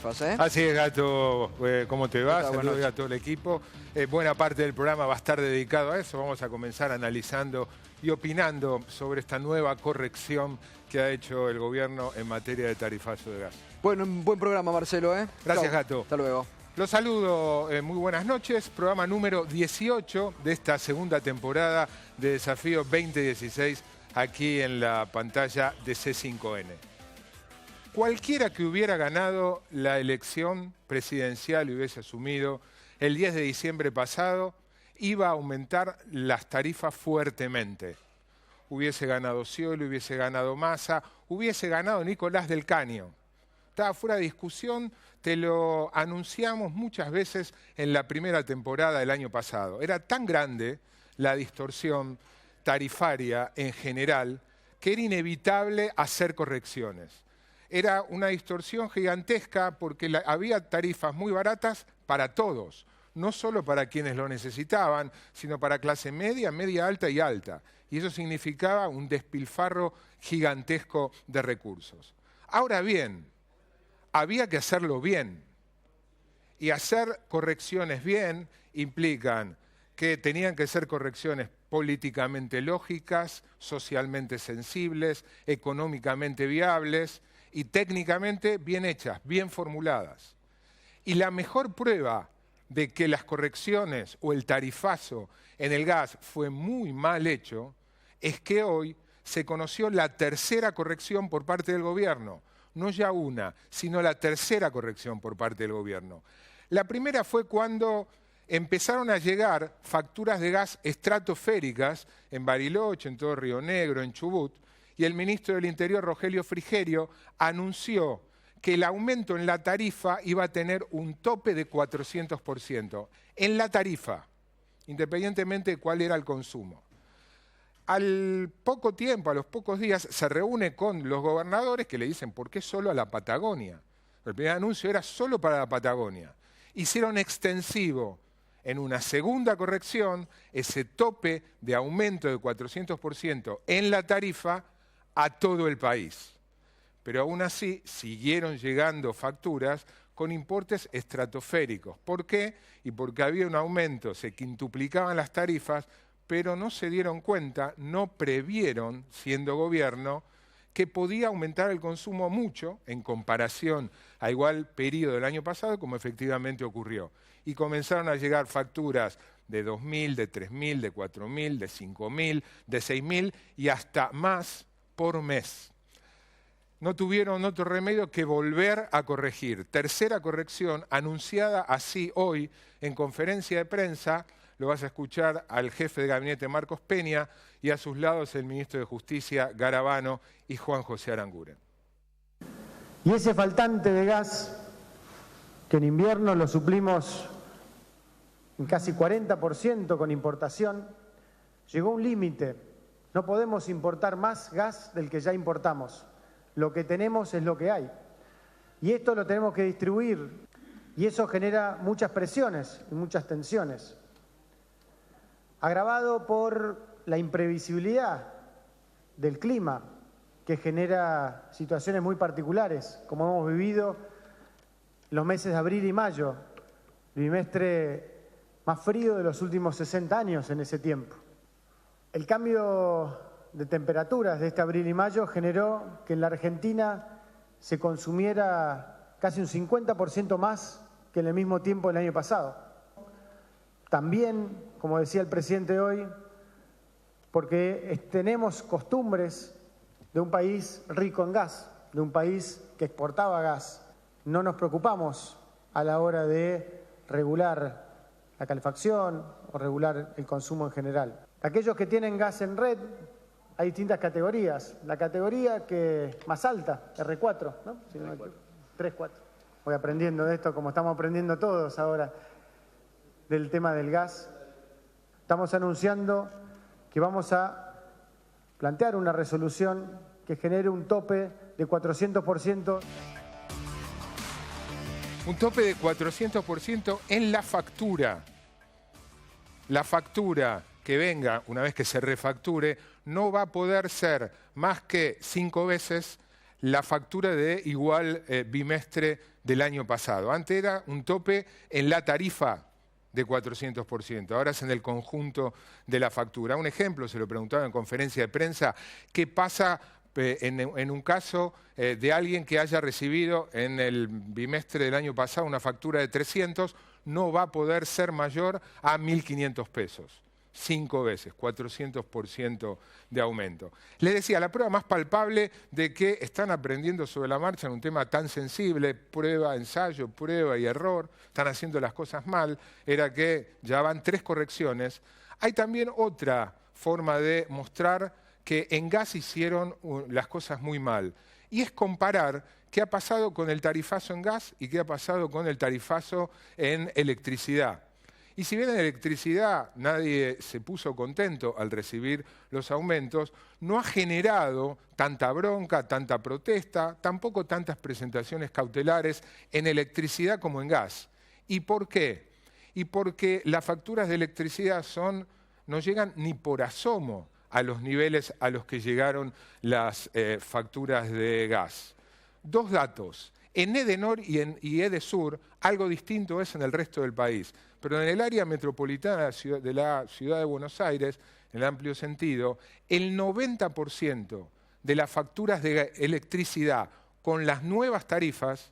tarifas, ¿eh? Así es, Gato. ¿Cómo te va? Saludos a todo el equipo. Buena parte del programa va a estar dedicado a eso. Vamos a comenzar analizando y opinando sobre esta nueva corrección que ha hecho el gobierno en materia de tarifazo de gas. Bueno, un buen programa, Marcelo, ¿eh? Gracias, Chau. Gato. Hasta luego. Los saludo, muy buenas noches. Programa número 18 de esta segunda temporada de Desafío 2016 aquí en la pantalla de C5N. Cualquiera que hubiera ganado la elección presidencial y hubiese asumido el 10 de diciembre pasado, iba a aumentar las tarifas fuertemente. Hubiese ganado Scioli, hubiese ganado Massa, hubiese ganado Nicolás del Caño. Estaba fuera de discusión, te lo anunciamos muchas veces en la primera temporada del año pasado. Era tan grande la distorsión tarifaria en general que era inevitable hacer correcciones. Era una distorsión gigantesca porque había tarifas muy baratas para todos, no solo para quienes lo necesitaban, sino para clase media, media alta y alta. Y eso significaba un despilfarro gigantesco de recursos. Ahora bien, había que hacerlo bien. Y hacer correcciones bien implican que tenían que ser correcciones políticamente lógicas, socialmente sensibles, económicamente viables y técnicamente bien hechas, bien formuladas. Y la mejor prueba de que las correcciones o el tarifazo en el gas fue muy mal hecho es que hoy se conoció la tercera corrección por parte del gobierno. No ya una, sino la tercera corrección por parte del gobierno. La primera fue cuando empezaron a llegar facturas de gas estratosféricas en Bariloche, en todo Río Negro, en Chubut, y el ministro del Interior, Rogelio Frigerio, anunció que el aumento en la tarifa iba a tener un tope de 400%. En la tarifa, independientemente de cuál era el consumo. Al poco tiempo, a los pocos días, se reúne con los gobernadores que le dicen, ¿por qué solo a la Patagonia? El primer anuncio era solo para la Patagonia. Hicieron extensivo en una segunda corrección ese tope de aumento de 400% en la tarifa a todo el país. Pero aún así siguieron llegando facturas con importes estratosféricos. ¿Por qué? Y porque había un aumento, se quintuplicaban las tarifas, pero no se dieron cuenta, no previeron, siendo gobierno, que podía aumentar el consumo mucho en comparación a igual periodo del año pasado, como efectivamente ocurrió. Y comenzaron a llegar facturas de 2.000, de 3.000, de 4.000, de 5.000, de 6.000 y hasta más por mes. No tuvieron otro remedio que volver a corregir. Tercera corrección anunciada así hoy en conferencia de prensa. Lo vas a escuchar al jefe de gabinete Marcos Peña y a sus lados el ministro de Justicia Garabano y Juan José Aranguren. Y ese faltante de gas, que en invierno lo suplimos en casi 40% con importación, llegó a un límite. No podemos importar más gas del que ya importamos. Lo que tenemos es lo que hay. Y esto lo tenemos que distribuir. Y eso genera muchas presiones y muchas tensiones. Agravado por la imprevisibilidad del clima, que genera situaciones muy particulares, como hemos vivido los meses de abril y mayo, el bimestre más frío de los últimos 60 años en ese tiempo. El cambio de temperaturas de este abril y mayo generó que en la Argentina se consumiera casi un 50% más que en el mismo tiempo del año pasado. También, como decía el presidente hoy, porque tenemos costumbres de un país rico en gas, de un país que exportaba gas. No nos preocupamos a la hora de regular la calefacción o regular el consumo en general. Aquellos que tienen gas en red, hay distintas categorías. La categoría que más alta, R4, ¿no? Si no, 3-4. Voy aprendiendo de esto como estamos aprendiendo todos ahora del tema del gas. Estamos anunciando que vamos a plantear una resolución que genere un tope de 400%. Un tope de 400% en la factura. La factura que venga, una vez que se refacture, no va a poder ser más que 5 veces la factura de igual bimestre del año pasado. Antes era un tope en la tarifa de 400%, ahora es en el conjunto de la factura. Un ejemplo, se lo preguntaba en conferencia de prensa, ¿qué pasa en un caso de alguien que haya recibido en el bimestre del año pasado una factura de 300, no va a poder ser mayor a 1.500 pesos? 5 veces, 400% de aumento. Les decía, la prueba más palpable de que están aprendiendo sobre la marcha en un tema tan sensible, prueba, ensayo, prueba y error, están haciendo las cosas mal, era que ya van 3 correcciones. Hay también otra forma de mostrar que en gas hicieron las cosas muy mal, y es comparar qué ha pasado con el tarifazo en gas y qué ha pasado con el tarifazo en electricidad. Y si bien en electricidad nadie se puso contento al recibir los aumentos, no ha generado tanta bronca, tanta protesta, tampoco tantas presentaciones cautelares en electricidad como en gas. ¿Y por qué? Y porque las facturas de electricidad no llegan ni por asomo a los niveles a los que llegaron las facturas de gas. 2 datos. En Edenor y en Edesur algo distinto es en el resto del país, pero en el área metropolitana de la ciudad de Buenos Aires, en el amplio sentido, el 90% de las facturas de electricidad con las nuevas tarifas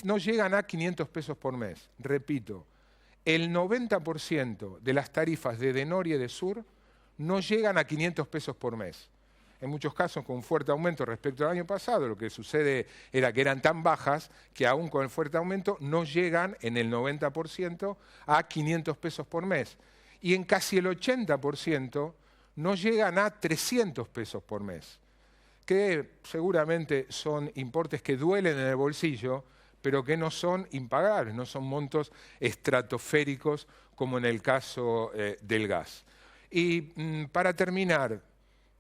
no llegan a 500 pesos por mes. Repito, el 90% de las tarifas de Edenor y Edesur no llegan a 500 pesos por mes. En muchos casos con un fuerte aumento respecto al año pasado, lo que sucede era que eran tan bajas que aún con el fuerte aumento no llegan en el 90% a 500 pesos por mes. Y en casi el 80% no llegan a 300 pesos por mes, que seguramente son importes que duelen en el bolsillo, pero que no son impagables, no son montos estratosféricos como en el caso del gas. Y para terminar,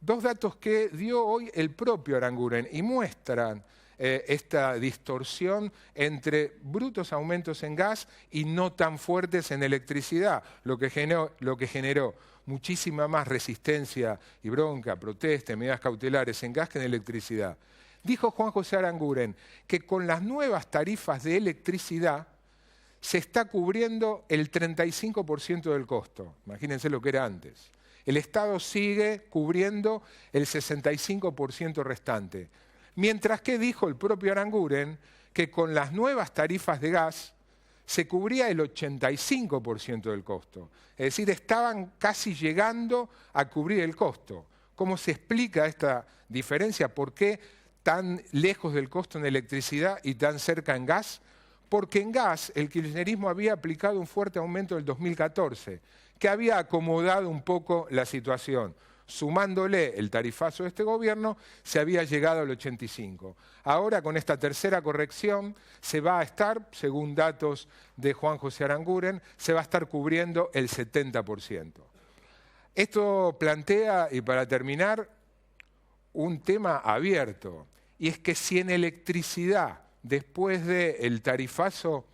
2 datos que dio hoy el propio Aranguren y muestran esta distorsión entre brutos aumentos en gas y no tan fuertes en electricidad, lo que generó muchísima más resistencia y bronca, protesta, medidas cautelares en gas que en electricidad. Dijo Juan José Aranguren que con las nuevas tarifas de electricidad se está cubriendo el 35% del costo. Imagínense lo que era antes. El Estado sigue cubriendo el 65% restante. Mientras que dijo el propio Aranguren que con las nuevas tarifas de gas se cubría el 85% del costo. Es decir, estaban casi llegando a cubrir el costo. ¿Cómo se explica esta diferencia? ¿Por qué tan lejos del costo en electricidad y tan cerca en gas? Porque en gas el kirchnerismo había aplicado un fuerte aumento del 2014, que había acomodado un poco la situación. Sumándole el tarifazo de este gobierno, se había llegado al 85%. Ahora, con esta tercera corrección, se va a estar, según datos de Juan José Aranguren, se va a estar cubriendo el 70%. Esto plantea, y para terminar, un tema abierto, y es que si en electricidad, después del tarifazo,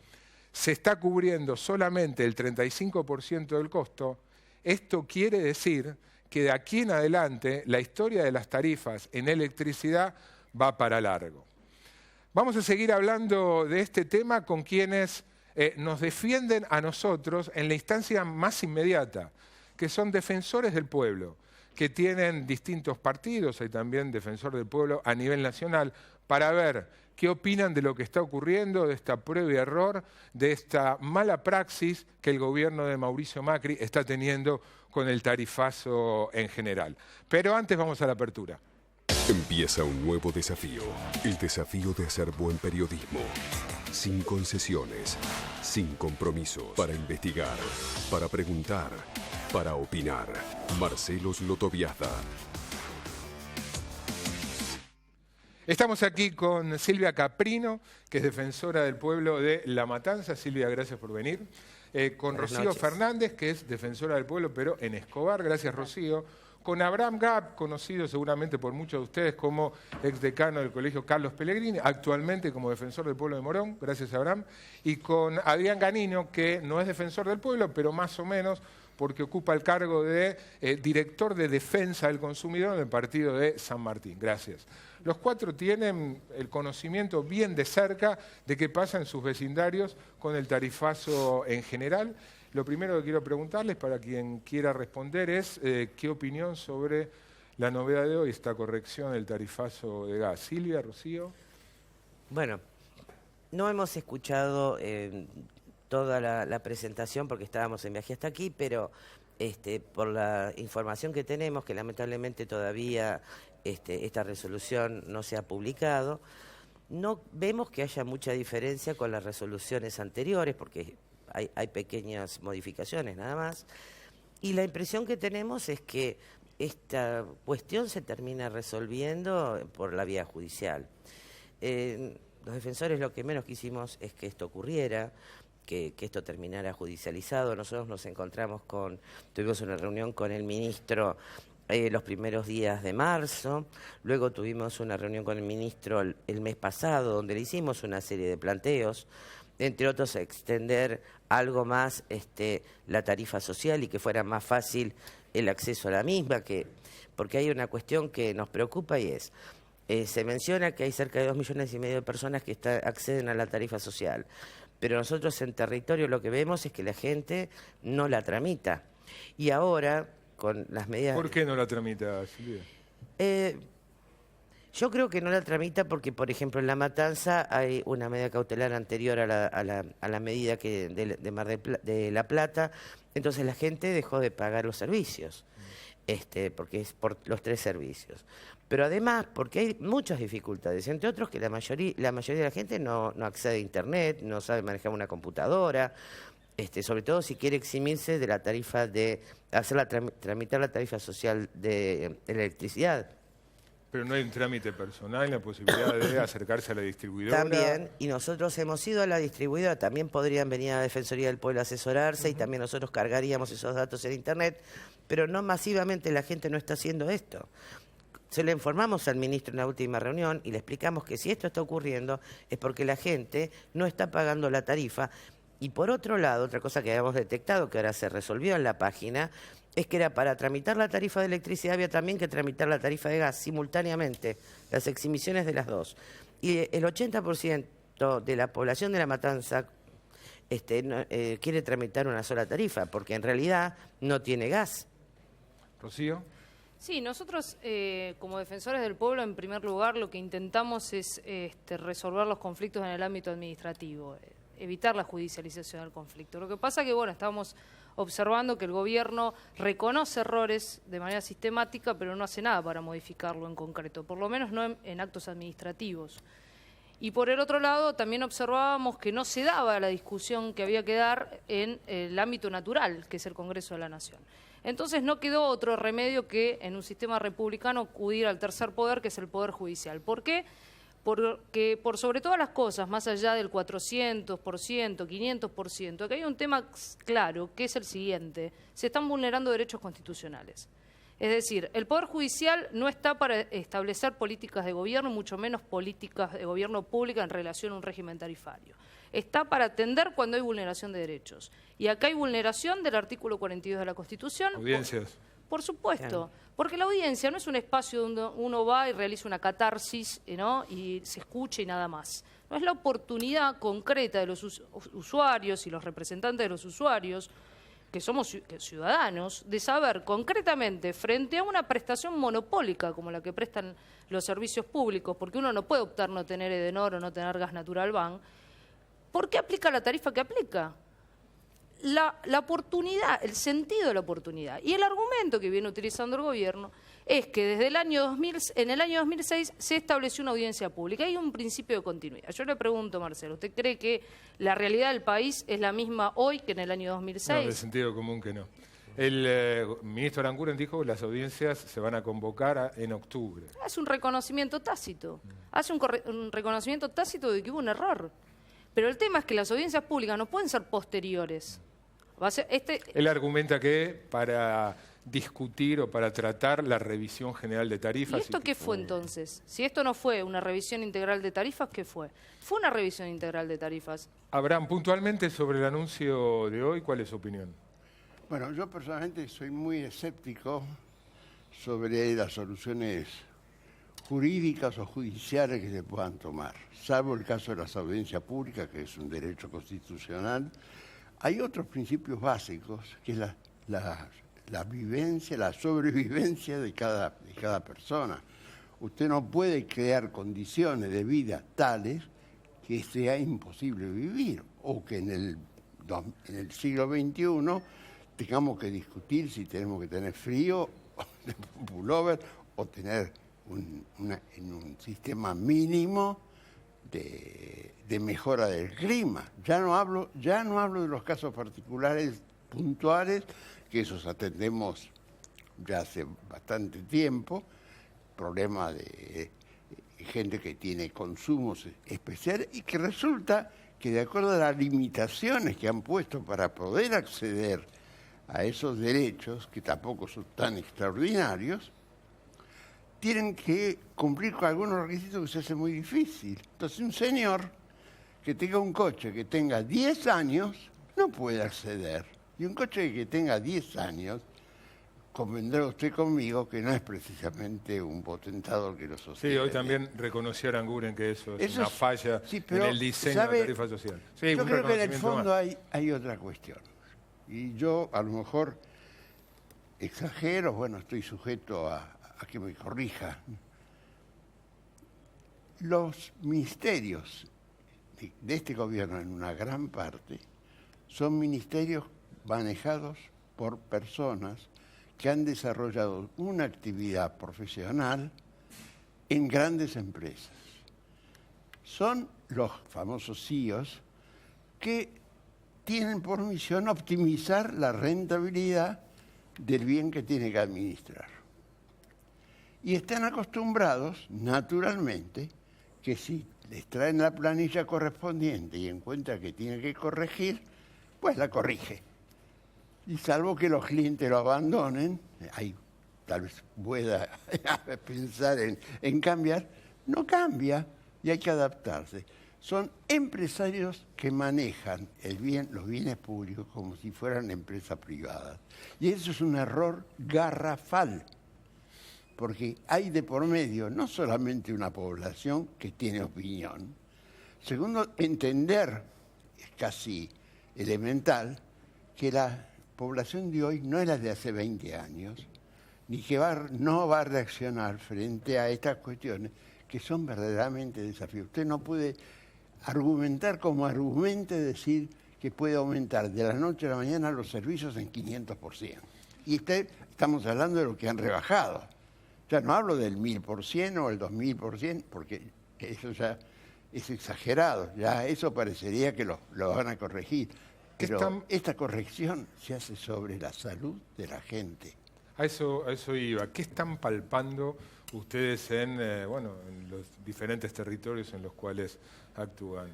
se está cubriendo solamente el 35% del costo, esto quiere decir que de aquí en adelante la historia de las tarifas en electricidad va para largo. Vamos a seguir hablando de este tema con quienes nos defienden a nosotros en la instancia más inmediata, que son defensores del pueblo, que tienen distintos partidos, hay también defensor del pueblo a nivel nacional, para ver qué opinan de lo que está ocurriendo, de esta prueba y error, de esta mala praxis que el gobierno de Mauricio Macri está teniendo con el tarifazo en general. Pero antes vamos a la apertura. Empieza un nuevo desafío, el desafío de hacer buen periodismo, sin concesiones, sin compromisos, para investigar, para preguntar, para opinar. Marcelo Slotoviazda. Estamos aquí con Silvia Caprino, que es defensora del pueblo de La Matanza. Silvia, gracias por venir. Con Rocío Fernández, que es defensora del pueblo, pero en Escobar. Gracias, Rocío. Con Abraham Gap, conocido seguramente por muchos de ustedes como exdecano del Colegio Carlos Pellegrini, actualmente como defensor del pueblo de Morón. Gracias, Abraham. Y con Adrián Ganino, que no es defensor del pueblo, pero más o menos, porque ocupa el cargo de director de defensa del consumidor en el partido de San Martín. Gracias. Los cuatro tienen el conocimiento bien de cerca de qué pasa en sus vecindarios con el tarifazo en general. Lo primero que quiero preguntarles, para quien quiera responder, es qué opinión sobre la novedad de hoy, esta corrección del tarifazo de gas. Silvia, Rocío. Bueno, no hemos escuchado toda la presentación porque estábamos en viaje hasta aquí, pero por la información que tenemos, que lamentablemente todavía esta resolución no se ha publicado, no vemos que haya mucha diferencia con las resoluciones anteriores, porque hay pequeñas modificaciones nada más, y la impresión que tenemos es que esta cuestión se termina resolviendo por la vía judicial. Los defensores lo que menos quisimos es que esto ocurriera, que esto terminara judicializado. Nosotros tuvimos una reunión con el ministro los primeros días de marzo, luego tuvimos una reunión con el ministro el mes pasado, donde le hicimos una serie de planteos, entre otros extender algo más la tarifa social y que fuera más fácil el acceso a la misma, porque hay una cuestión que nos preocupa y es, se menciona que hay cerca de 2,5 millones de personas que acceden a la tarifa social, pero nosotros en territorio lo que vemos es que la gente no la tramita. Y ahora, con las medidas... ¿Por qué no la tramita, Silvia? Yo creo que no la tramita porque, por ejemplo, en La Matanza hay una medida cautelar anterior a la medida de Mar de la Plata, entonces la gente dejó de pagar los servicios, porque es por los 3 servicios. Pero además, porque hay muchas dificultades, entre otros que la mayoría de la gente no accede a Internet, no sabe manejar una computadora, sobre todo si quiere eximirse de la tarifa tramitar la tarifa social de electricidad. Pero no hay un trámite personal, la posibilidad de acercarse a la distribuidora. También, y nosotros hemos ido a la distribuidora, también podrían venir a la Defensoría del Pueblo a asesorarse y también nosotros cargaríamos esos datos en Internet, pero no masivamente la gente no está haciendo esto. Se lo informamos al ministro en la última reunión y le explicamos que si esto está ocurriendo es porque la gente no está pagando la tarifa. Y por otro lado, otra cosa que habíamos detectado, que ahora se resolvió en la página, es que era para tramitar la tarifa de electricidad había también que tramitar la tarifa de gas simultáneamente, las exhibiciones de las dos. Y el 80% de la población de La Matanza quiere tramitar una sola tarifa, porque en realidad no tiene gas. Rocío. Sí, nosotros como defensores del pueblo, en primer lugar, lo que intentamos es resolver los conflictos en el ámbito administrativo, evitar la judicialización del conflicto. Lo que pasa que, bueno, estamos observando que el gobierno reconoce errores de manera sistemática, pero no hace nada para modificarlo en concreto, por lo menos no en actos administrativos. Y por el otro lado, también observábamos que no se daba la discusión que había que dar en el ámbito natural, que es el Congreso de la Nación. Entonces no quedó otro remedio que en un sistema republicano acudir al tercer poder, que es el Poder Judicial. ¿Por qué? Porque por sobre todas las cosas, más allá del 400%, 500%, acá hay un tema claro, que es el siguiente: se están vulnerando derechos constitucionales. Es decir, el Poder Judicial no está para establecer políticas de gobierno, mucho menos políticas de gobierno pública en relación a un régimen tarifario. Está para atender cuando hay vulneración de derechos. Y acá hay vulneración del artículo 42 de la Constitución. Audiencias. Por supuesto, porque la audiencia no es un espacio donde uno va y realiza una catarsis, ¿no?, y se escucha y nada más. No es la oportunidad concreta de los usuarios y los representantes de los usuarios, que somos ciudadanos, de saber concretamente, frente a una prestación monopólica como la que prestan los servicios públicos, porque uno no puede optar no tener Edenor o no tener Gas Natural Ban, ¿por qué aplica la tarifa que aplica? La oportunidad, el sentido de la oportunidad. Y el argumento que viene utilizando el gobierno es que desde el año 2006 se estableció una audiencia pública. Hay un principio de continuidad. Yo le pregunto, Marcelo, ¿usted cree que la realidad del país es la misma hoy que en el año 2006? No, de sentido común que no. El ministro Aranguren dijo que las audiencias se van a convocar en octubre. Hace un reconocimiento tácito. Hace un reconocimiento tácito de que hubo un error. Pero el tema es que las audiencias públicas no pueden ser posteriores. Él argumenta que para discutir o para tratar la revisión general de tarifas... ¿Y esto qué fue entonces? Si esto no fue una revisión integral de tarifas, ¿qué fue? Fue una revisión integral de tarifas. Abraham, puntualmente sobre el anuncio de hoy, ¿cuál es su opinión? Bueno, yo personalmente soy muy escéptico sobre las soluciones jurídicas o judiciales que se puedan tomar, salvo el caso de las audiencias públicas, que es un derecho constitucional. Hay otros principios básicos, que es la vivencia, la sobrevivencia de cada persona. Usted no puede crear condiciones de vida tales que sea imposible vivir, o que en el siglo XXI tengamos que discutir si tenemos que tener frío, pullover, o tener un sistema mínimo de mejora del clima. Ya no hablo de los casos particulares puntuales, que esos atendemos ya hace bastante tiempo, problema de gente que tiene consumos especiales y que resulta que de acuerdo a las limitaciones que han puesto para poder acceder a esos derechos, que tampoco son tan extraordinarios, tienen que cumplir con algunos requisitos que se hace muy difícil. Entonces, un señor que tenga un coche que tenga 10 años no puede acceder. Y un coche que tenga 10 años, convendrá usted conmigo que no es precisamente un potentado que lo sostiene. Sí, hoy también reconoció Aranguren que eso es una es, falla sí, en el diseño de la tarifa social. Sí, yo un creo que en el reconocimiento fondo más. hay otra cuestión. Y yo a lo mejor exagero, bueno, estoy sujeto a que me corrija. Los ministerios de este gobierno, en una gran parte, son ministerios manejados por personas que han desarrollado una actividad profesional en grandes empresas. Son los famosos CEOs que tienen por misión optimizar la rentabilidad del bien que tiene que administrar. Y están acostumbrados, naturalmente, que si les traen la planilla correspondiente y encuentra que tiene que corregir, pues la corrige. Y salvo que los clientes lo abandonen, ahí tal vez pueda pensar en cambiar, no cambia y hay que adaptarse. Son empresarios que manejan los bienes públicos como si fueran empresas privadas. Y eso es un error garrafal, porque hay de por medio no solamente una población que tiene opinión. Segundo, entender, es casi elemental, que la población de hoy no es la de hace 20 años, ni que no va a reaccionar frente a estas cuestiones que son verdaderamente desafíos. Usted no puede argumentar como argumente decir que puede aumentar de la noche a la mañana los servicios en 500%. Y estamos hablando de lo que han rebajado. Ya no hablo del 1000% o el 2000%, porque eso ya es exagerado. Ya eso parecería que lo van a corregir. Pero esta corrección se hace sobre la salud de la gente. A eso iba. ¿Qué están palpando ustedes en los diferentes territorios en los cuales actúan?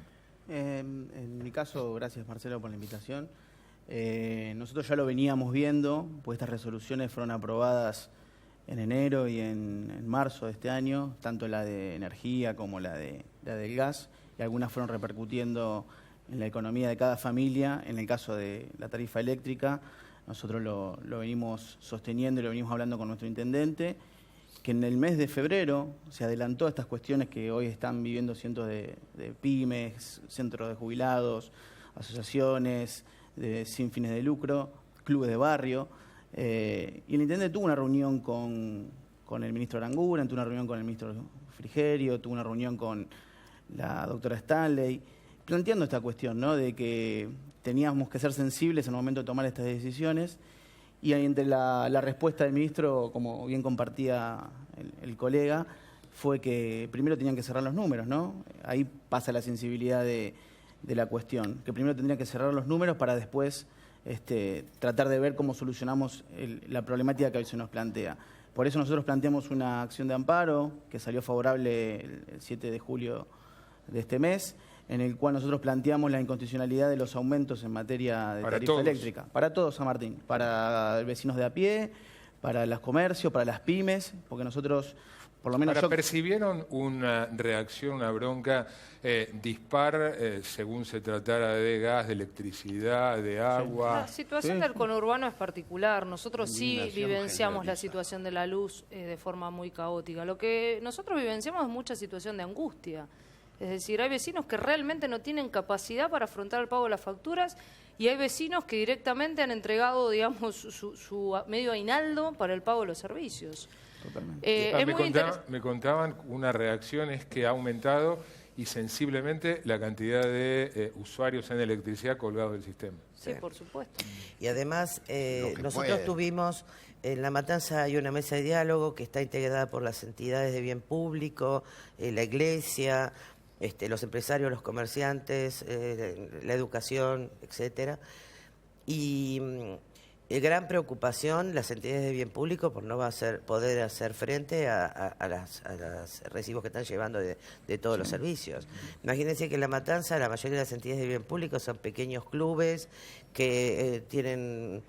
En mi caso, gracias Marcelo por la invitación. Nosotros ya lo veníamos viendo, pues estas resoluciones fueron aprobadas en enero y en marzo de este año, tanto la de energía como la del gas, y algunas fueron repercutiendo en la economía de cada familia. En el caso de la tarifa eléctrica, nosotros lo venimos sosteniendo y lo venimos hablando con nuestro intendente, que en el mes de febrero se adelantó a estas cuestiones que hoy están viviendo cientos de pymes, centros de jubilados, asociaciones sin fines de lucro, clubes de barrio. Y el intendente tuvo una reunión con el ministro Aranguren, tuvo una reunión con el ministro Frigerio, tuvo una reunión con la doctora Stanley, planteando esta cuestión, ¿no?, de que teníamos que ser sensibles en el momento de tomar estas decisiones. Y entre la respuesta del ministro, como bien compartía el colega, fue que primero tenían que cerrar los números, ¿no? Ahí pasa la sensibilidad de la cuestión, que primero tendrían que cerrar los números para después tratar de ver cómo solucionamos la problemática que hoy se nos plantea. Por eso nosotros planteamos una acción de amparo que salió favorable el 7 de julio de este mes, en el cual nosotros planteamos la inconstitucionalidad de los aumentos en materia de tarifa eléctrica. Para todos, San Martín. Para vecinos de a pie, para los comercios, para las pymes, porque nosotros por lo menos Ahora, yo... ¿percibieron una reacción, una bronca dispar según se tratara de gas, de electricidad, de agua? La situación del conurbano es particular. Nosotros sí vivenciamos la situación de la luz de forma muy caótica. Lo que nosotros vivenciamos es mucha situación de angustia. Es decir, hay vecinos que realmente no tienen capacidad para afrontar el pago de las facturas y hay vecinos que directamente han entregado, digamos, su medio aguinaldo para el pago de los servicios. Totalmente. Me contaban una reacción es que ha aumentado y sensiblemente la cantidad de usuarios en electricidad colgados del sistema. Sí, por supuesto. Y además, nosotros puede. tuvimos, en La Matanza hay una mesa de diálogo que está integrada por las entidades de bien público, la iglesia, los empresarios, los comerciantes, la educación, etcétera. Y gran preocupación las entidades de bien público por no poder hacer frente a los recibos que están llevando de todos los servicios. Imagínense que en La Matanza la mayoría de las entidades de bien público son pequeños clubes que tienen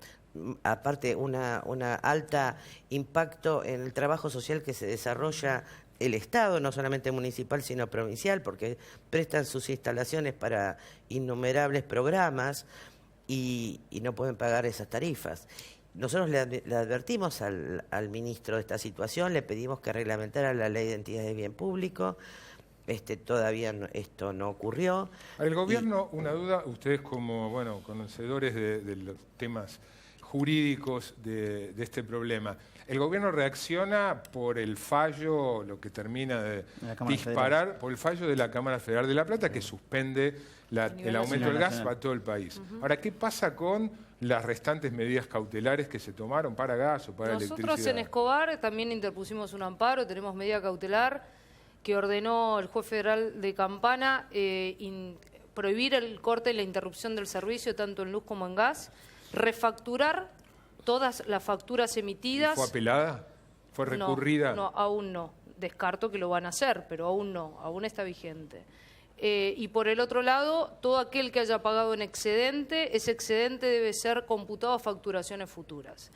aparte una alta impacto en el trabajo social que se desarrolla el Estado, no solamente municipal, sino provincial, porque prestan sus instalaciones para innumerables programas y no pueden pagar esas tarifas. Nosotros le advertimos al ministro de esta situación, le pedimos que reglamentara la ley de entidades de bien público. Todavía esto no ocurrió. El gobierno, una duda, ustedes como conocedores de los temas jurídicos de este problema, ¿el gobierno reacciona por el fallo, lo que termina de disparar, por el fallo de la Cámara Federal de La Plata que suspende el aumento del gas para todo el país? Ahora, ¿qué pasa con las restantes medidas cautelares que se tomaron para gas o para electricidad? Nosotros en Escobar también interpusimos un amparo, tenemos medida cautelar que ordenó el juez federal de Campana prohibir el corte y la interrupción del servicio tanto en luz como en gas, refacturar todas las facturas emitidas. ¿Fue apelada? ¿Fue recurrida? No, aún no. Descarto que lo van a hacer, pero aún no, aún está vigente. Y por el otro lado, todo aquel que haya pagado en excedente, ese excedente debe ser computado a facturaciones futuras.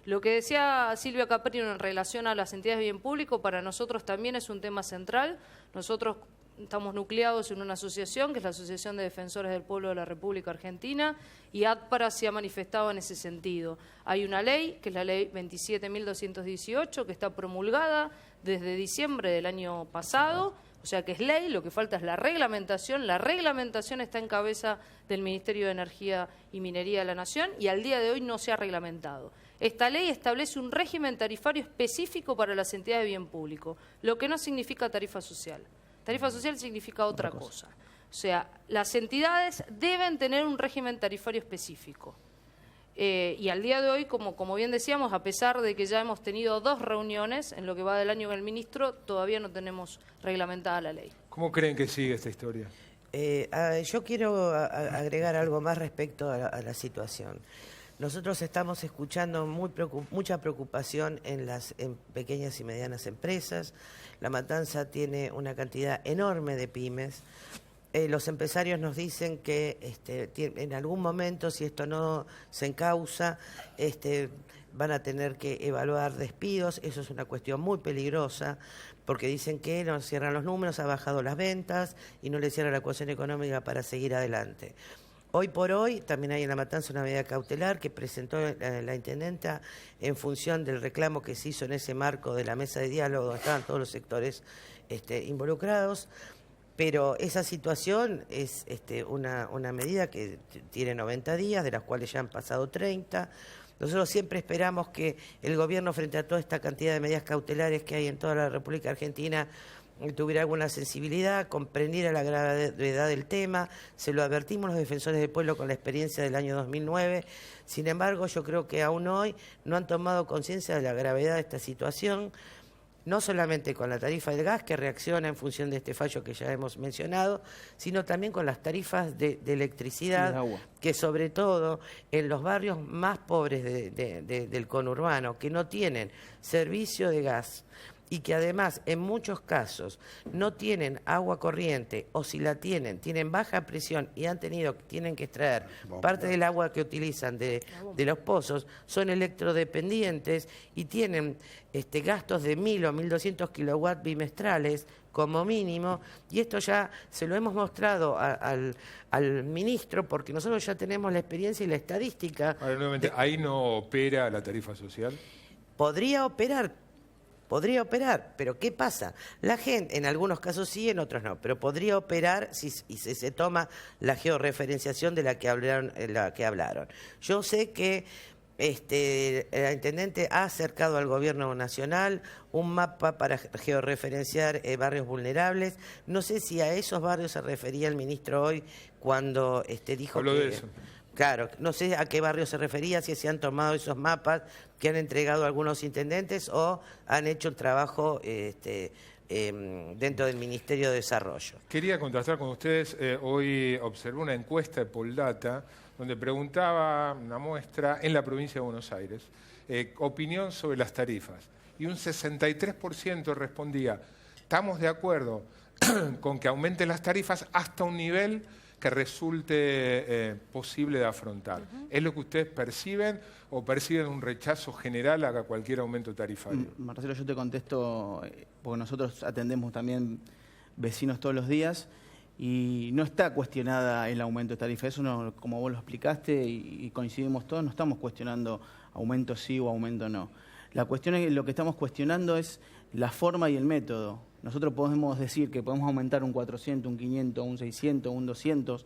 Lo que decía Silvia Caprino en relación a las entidades de bien público, para nosotros también es un tema central. Nosotros estamos nucleados en una asociación, que es la Asociación de Defensores del Pueblo de la República Argentina, y ADPARA se ha manifestado en ese sentido. Hay una ley, que es la ley 27.218, que está promulgada desde diciembre del año pasado, o sea que es ley, lo que falta es la reglamentación. La reglamentación está en cabeza del Ministerio de Energía y Minería de la Nación y al día de hoy no se ha reglamentado. Esta ley establece un régimen tarifario específico para las entidades de bien público, lo que no significa tarifa social. Tarifa social significa otra cosa. O sea, las entidades deben tener un régimen tarifario específico. Y al día de hoy, como bien decíamos, a pesar de que ya hemos tenido 2 reuniones en lo que va del año con el ministro, todavía no tenemos reglamentada la ley. ¿Cómo creen que sigue esta historia? Yo quiero agregar algo más respecto a la situación. Nosotros estamos escuchando mucha preocupación en pequeñas y medianas empresas. La Matanza tiene una cantidad enorme de pymes. Los empresarios nos dicen que en algún momento, si esto no se encausa, van a tener que evaluar despidos. Eso es una cuestión muy peligrosa, porque dicen que no cierran los números, ha bajado las ventas y no le cierra la ecuación económica para seguir adelante. Hoy por hoy también hay en La Matanza una medida cautelar que presentó la intendenta en función del reclamo que se hizo en ese marco de la mesa de diálogo donde estaban todos los sectores involucrados. Pero esa situación es una medida que tiene 90 días, de las cuales ya han pasado 30. Nosotros siempre esperamos que el gobierno, frente a toda esta cantidad de medidas cautelares que hay en toda la República Argentina, tuviera alguna sensibilidad, comprendiera la gravedad del tema. Se lo advertimos los defensores del pueblo con la experiencia del año 2009. Sin embargo, yo creo que aún hoy no han tomado conciencia de la gravedad de esta situación, no solamente con la tarifa del gas, que reacciona en función de este fallo que ya hemos mencionado, sino también con las tarifas de electricidad, que sobre todo en los barrios más pobres del conurbano, que no tienen servicio de gas, y que además en muchos casos no tienen agua corriente o si la tienen baja presión y tienen que extraer parte del agua que utilizan de los pozos, son electrodependientes y tienen gastos de 1.000 o 1.200 kilowatts bimestrales como mínimo, y esto ya se lo hemos mostrado al ministro porque nosotros ya tenemos la experiencia y la estadística. Ahora, nuevamente, ¿ahí no opera la tarifa social? Podría operar, pero ¿qué pasa? La gente, en algunos casos sí, en otros no, pero podría operar si se toma la georreferenciación de la que hablaron. Yo sé que la intendente ha acercado al gobierno nacional un mapa para georreferenciar barrios vulnerables. No sé si a esos barrios se refería el ministro hoy cuando dijo Habló de eso. Claro, no sé a qué barrio se refería, si se han tomado esos mapas que han entregado algunos intendentes o han hecho un trabajo dentro del Ministerio de Desarrollo. Quería contrastar con ustedes, hoy observé una encuesta de Poldata donde preguntaba una muestra en la provincia de Buenos Aires, opinión sobre las tarifas. Y un 63% respondía, estamos de acuerdo con que aumenten las tarifas hasta un nivel que resulte posible de afrontar. ¿Es lo que ustedes perciben o perciben un rechazo general a cualquier aumento tarifario? Marcelo, yo te contesto, porque nosotros atendemos también vecinos todos los días y no está cuestionada el aumento de tarifa. Eso, no, como vos lo explicaste y coincidimos todos, no estamos cuestionando aumento sí o aumento no. La cuestión es, lo que estamos cuestionando es la forma y el método. Nosotros podemos decir que podemos aumentar un 400, un 500, un 600, un 200,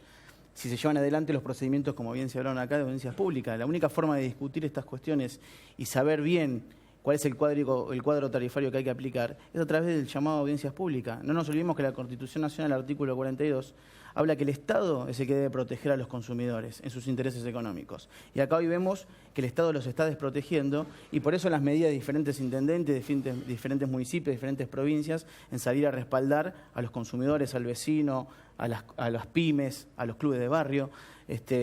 si se llevan adelante los procedimientos, como bien se hablaron acá, de audiencias públicas. La única forma de discutir estas cuestiones y saber bien cuál es el cuadro tarifario que hay que aplicar es a través del llamado a audiencias públicas. No nos olvidemos que la Constitución Nacional, el artículo 42, habla que el Estado es el que debe proteger a los consumidores en sus intereses económicos. Y acá hoy vemos que el Estado los está desprotegiendo y por eso las medidas de diferentes intendentes, de diferentes municipios, de diferentes provincias, en salir a respaldar a los consumidores, al vecino, a las pymes, a los clubes de barrio.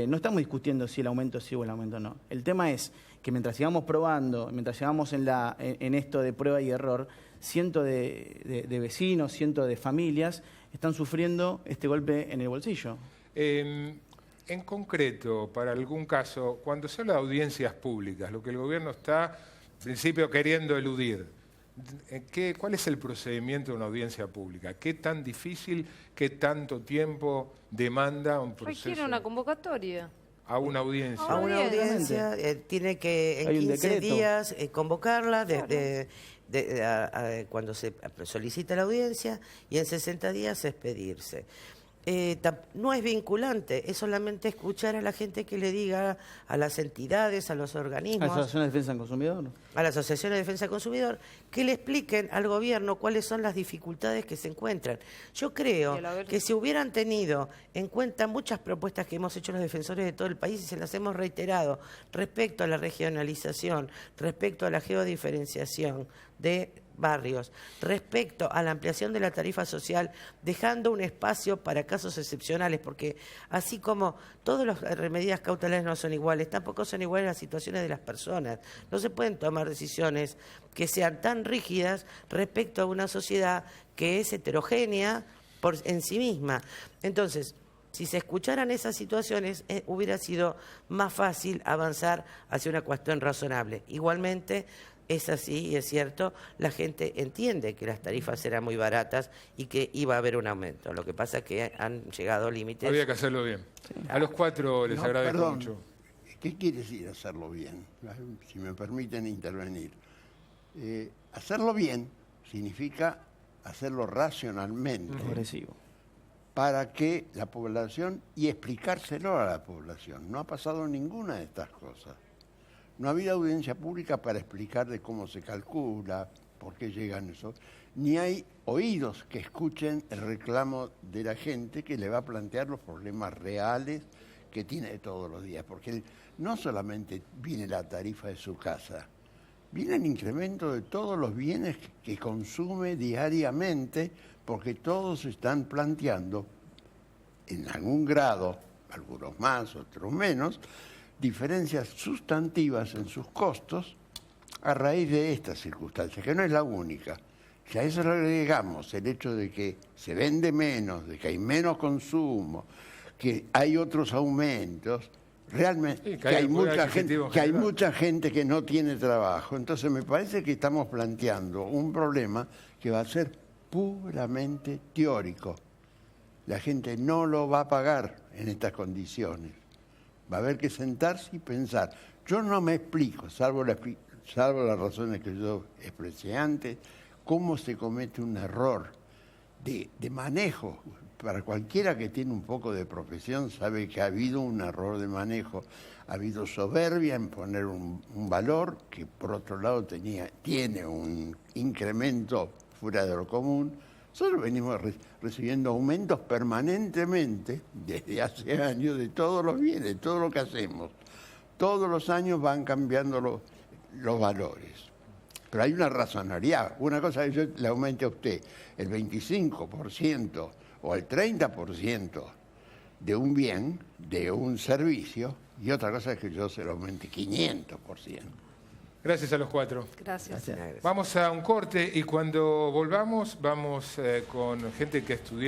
No estamos discutiendo si el aumento sí o el aumento no. El tema es que mientras sigamos probando, mientras sigamos en esto de prueba y error, cientos de vecinos, cientos de familias están sufriendo este golpe en el bolsillo. En concreto, para algún caso, cuando se habla de audiencias públicas, lo que el gobierno está, en principio, queriendo eludir, ¿cuál es el procedimiento de una audiencia pública? ¿Qué tan difícil, qué tanto tiempo demanda un proceso? Requiere una convocatoria. A una audiencia. A una audiencia, tiene que en 15 días convocarla cuando se solicita la audiencia y en 60 días expedirse. No es vinculante, es solamente escuchar a la gente que le diga a las entidades, a los organismos. ¿A la Asociación de Defensa del Consumidor? A la Asociación de Defensa del Consumidor, que le expliquen al gobierno cuáles son las dificultades que se encuentran. Yo creo que si hubieran tenido en cuenta muchas propuestas que hemos hecho los defensores de todo el país y se las hemos reiterado respecto a la regionalización, respecto a la geodiferenciación de barrios, respecto a la ampliación de la tarifa social, dejando un espacio para casos excepcionales, porque así como todas las medidas cautelares no son iguales, tampoco son iguales las situaciones de las personas. No se pueden tomar decisiones que sean tan rígidas respecto a una sociedad que es heterogénea en sí misma. Entonces, si se escucharan esas situaciones, hubiera sido más fácil avanzar hacia una cuestión razonable. Igualmente, es así y es cierto, la gente entiende que las tarifas eran muy baratas y que iba a haber un aumento. Lo que pasa es que han llegado límites. Había que hacerlo bien. Sí. A los cuatro les agradezco mucho. ¿Qué quiere decir hacerlo bien? Si me permiten intervenir. Hacerlo bien significa hacerlo racionalmente. Progresivo. Para que la población, y explicárselo a la población. No ha pasado ninguna de estas cosas. No ha habido audiencia pública para explicar de cómo se calcula, por qué llegan esos, ni hay oídos que escuchen el reclamo de la gente que le va a plantear los problemas reales que tiene todos los días, porque no solamente viene la tarifa de su casa, viene el incremento de todos los bienes que consume diariamente, porque todos están planteando, en algún grado, algunos más, otros menos, diferencias sustantivas en sus costos a raíz de estas circunstancias, que no es la única. Si a eso le agregamos el hecho de que se vende menos, de que hay menos consumo, que hay otros aumentos, realmente Sí, que hay mucha gente, adquisitivo en que hay general. mucha gente que no tiene trabajo. Entonces me parece que estamos planteando un problema que va a ser puramente teórico. La gente no lo va a pagar en estas condiciones. Va a haber que sentarse y pensar. Yo no me explico, salvo las razones que yo expresé antes, cómo se comete un error de manejo. Para cualquiera que tiene un poco de profesión sabe que ha habido un error de manejo, ha habido soberbia en poner un valor que por otro lado tiene un incremento fuera de lo común. Nosotros venimos recibiendo aumentos permanentemente desde hace años de todos los bienes, de todo lo que hacemos. Todos los años van cambiando los valores. Pero hay una razonabilidad. Una cosa es que yo le aumente a usted el 25% o el 30% de un bien, de un servicio, y otra cosa es que yo se lo aumente 500%. Gracias a los cuatro. Gracias. Vamos a un corte y cuando volvamos vamos con gente que estudió